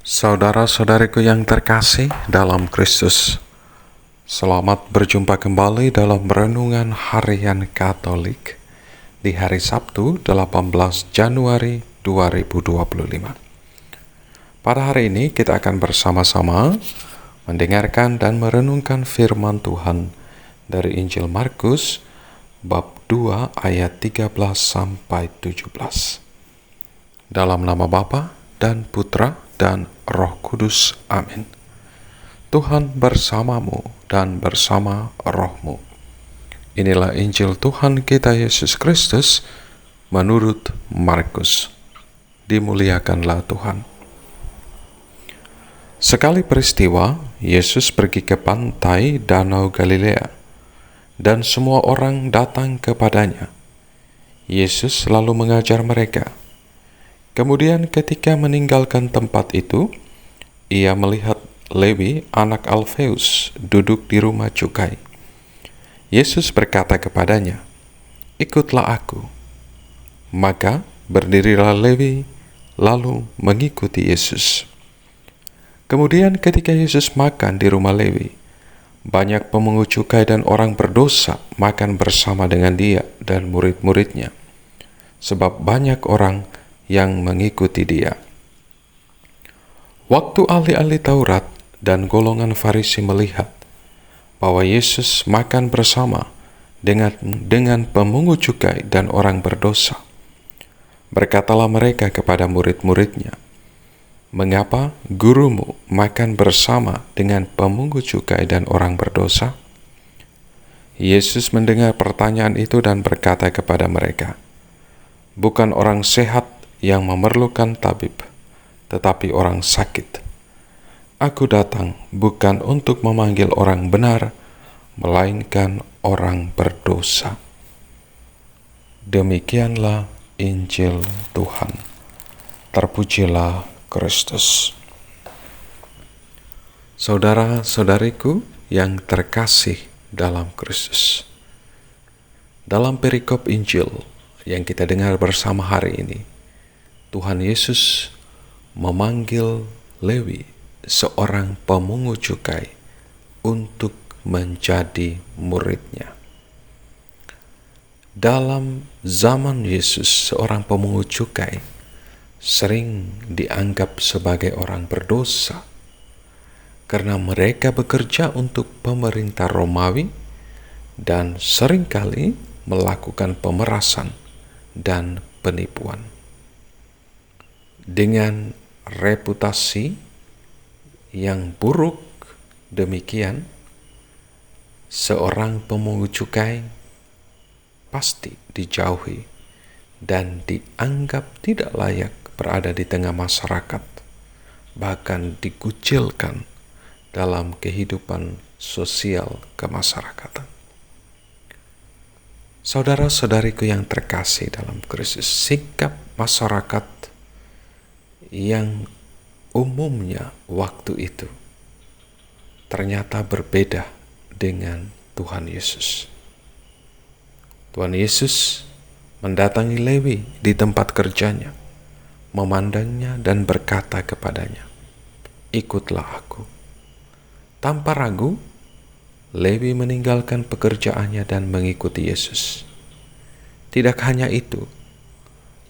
Saudara-saudariku yang terkasih dalam Kristus, selamat berjumpa kembali dalam Renungan Harian Katolik di hari Sabtu 18 Januari 2025. Pada hari ini kita akan bersama-sama mendengarkan dan merenungkan firman Tuhan dari Injil Markus bab 2 ayat 13 sampai 17. Dalam nama Bapa dan Putra dan Roh Kudus. Amin. Tuhan bersamamu dan bersama rohmu. Inilah Injil Tuhan kita Yesus Kristus menurut Markus. Dimuliakanlah Tuhan. Sekali peristiwa, Yesus pergi ke pantai Danau Galilea, dan semua orang datang kepadanya. Yesus lalu mengajar mereka. Kemudian ketika meninggalkan tempat itu, ia melihat Lewi anak Alfeus duduk di rumah cukai. Yesus berkata kepadanya, "Ikutlah aku." Maka berdirilah Lewi lalu mengikuti Yesus. Kemudian ketika Yesus makan di rumah Lewi, banyak pemungut cukai dan orang berdosa makan bersama dengan dia dan murid-muridnya, sebab banyak orang yang mengikuti dia. Waktu ahli-ahli Taurat dan golongan Farisi melihat bahwa Yesus makan bersama dengan pemungut cukai dan orang berdosa, berkatalah mereka kepada murid-muridnya, "Mengapa gurumu makan bersama dengan pemungut cukai dan orang berdosa?" Yesus mendengar pertanyaan itu dan berkata kepada mereka, "Bukan orang sehat yang memerlukan tabib, tetapi orang sakit. Aku datang bukan untuk memanggil orang benar, melainkan orang berdosa." Demikianlah Injil Tuhan. Terpujilah Kristus. Saudara-saudariku yang terkasih dalam Kristus, dalam perikop Injil yang kita dengar bersama hari ini, Tuhan Yesus memanggil Lewi, seorang pemungut cukai, untuk menjadi muridnya. Dalam zaman Yesus, seorang pemungut cukai sering dianggap sebagai orang berdosa karena mereka bekerja untuk pemerintah Romawi dan seringkali melakukan pemerasan dan penipuan. Dengan reputasi yang buruk demikian, seorang pemungut cukai pasti dijauhi dan dianggap tidak layak berada di tengah masyarakat, bahkan dikucilkan dalam kehidupan sosial kemasyarakatan. Saudara-saudariku yang terkasih dalam Kristus, sikap masyarakat yang umumnya waktu itu ternyata berbeda dengan Tuhan Yesus. Tuhan Yesus mendatangi Lewi di tempat kerjanya, memandangnya dan berkata kepadanya, "Ikutlah aku." Tanpa ragu, Lewi meninggalkan pekerjaannya dan mengikuti Yesus. Tidak hanya itu,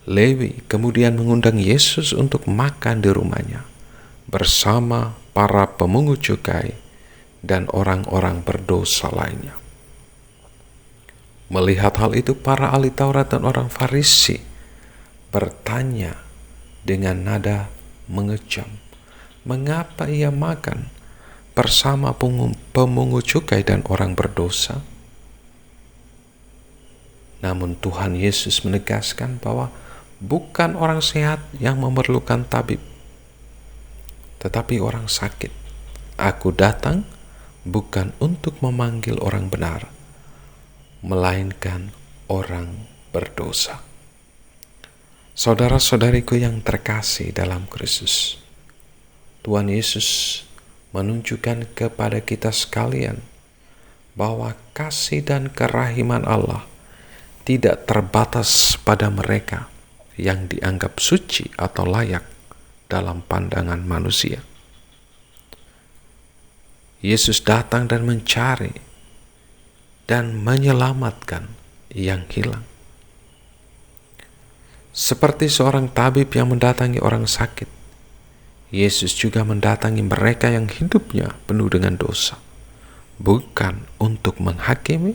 Lewi kemudian mengundang Yesus untuk makan di rumahnya bersama para pemungut cukai dan orang-orang berdosa lainnya. Melihat hal itu, para ahli Taurat dan orang Farisi bertanya dengan nada mengejam, "Mengapa ia makan bersama pemungut cukai dan orang berdosa?" Namun Tuhan Yesus menegaskan bahwa bukan orang sehat yang memerlukan tabib, tetapi orang sakit. Aku datang bukan untuk memanggil orang benar, melainkan orang berdosa. Saudara-saudariku yang terkasih dalam Kristus, Tuhan Yesus menunjukkan kepada kita sekalian bahwa kasih dan kerahiman Allah tidak terbatas pada mereka yang dianggap suci atau layak dalam pandangan manusia. Yesus datang dan mencari dan menyelamatkan yang hilang. Seperti seorang tabib yang mendatangi orang sakit, Yesus juga mendatangi mereka yang hidupnya penuh dengan dosa, bukan untuk menghakimi,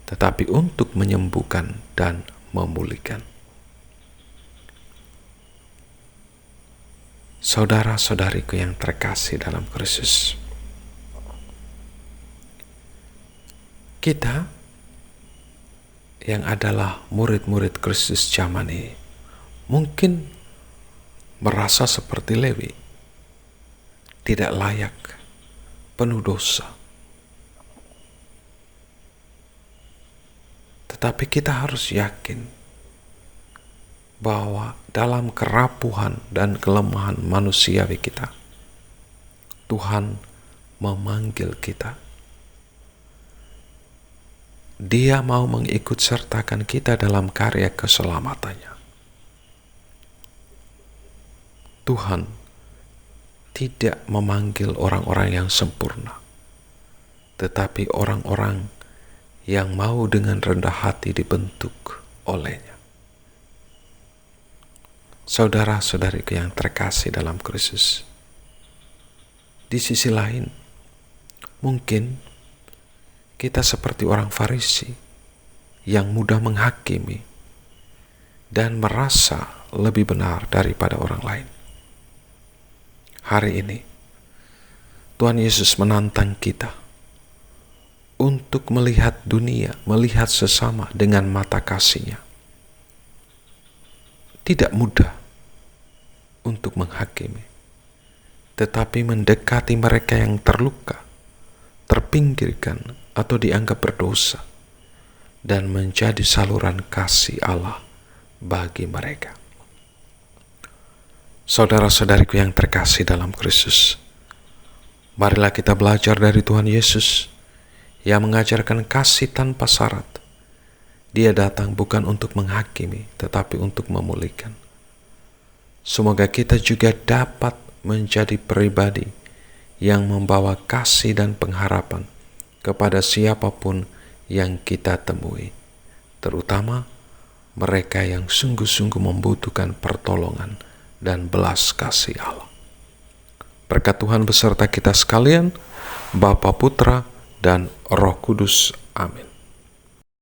tetapi untuk menyembuhkan dan memulihkan. Saudara-saudariku yang terkasih dalam Kristus, kita yang adalah murid-murid Kristus zaman ini mungkin merasa seperti Lewi, tidak layak, penuh dosa. Tetapi kita harus yakin bahwa dalam kerapuhan dan kelemahan manusiawi kita, Tuhan memanggil kita. Dia mau mengikut sertakan kita dalam karya keselamatannya. Tuhan tidak memanggil orang-orang yang sempurna, tetapi orang-orang yang mau dengan rendah hati dibentuk olehnya. Saudara-saudariku yang terkasih dalam Kristus, di sisi lain, mungkin kita seperti orang Farisi yang mudah menghakimi dan merasa lebih benar daripada orang lain. Hari ini, Tuhan Yesus menantang kita untuk melihat dunia, melihat sesama dengan mata kasih-Nya. Tidak mudah untuk menghakimi, tetapi mendekati mereka yang terluka, terpinggirkan, atau dianggap berdosa, dan menjadi saluran kasih Allah bagi mereka. Saudara-saudariku yang terkasih dalam Kristus, marilah kita belajar dari Tuhan Yesus yang mengajarkan kasih tanpa syarat. Dia datang bukan untuk menghakimi, tetapi untuk memulihkan. Semoga kita juga dapat menjadi pribadi yang membawa kasih dan pengharapan kepada siapapun yang kita temui, terutama mereka yang sungguh-sungguh membutuhkan pertolongan dan belas kasih Allah. Berkat Tuhan beserta kita sekalian, Bapa, Putra, dan Roh Kudus. Amin.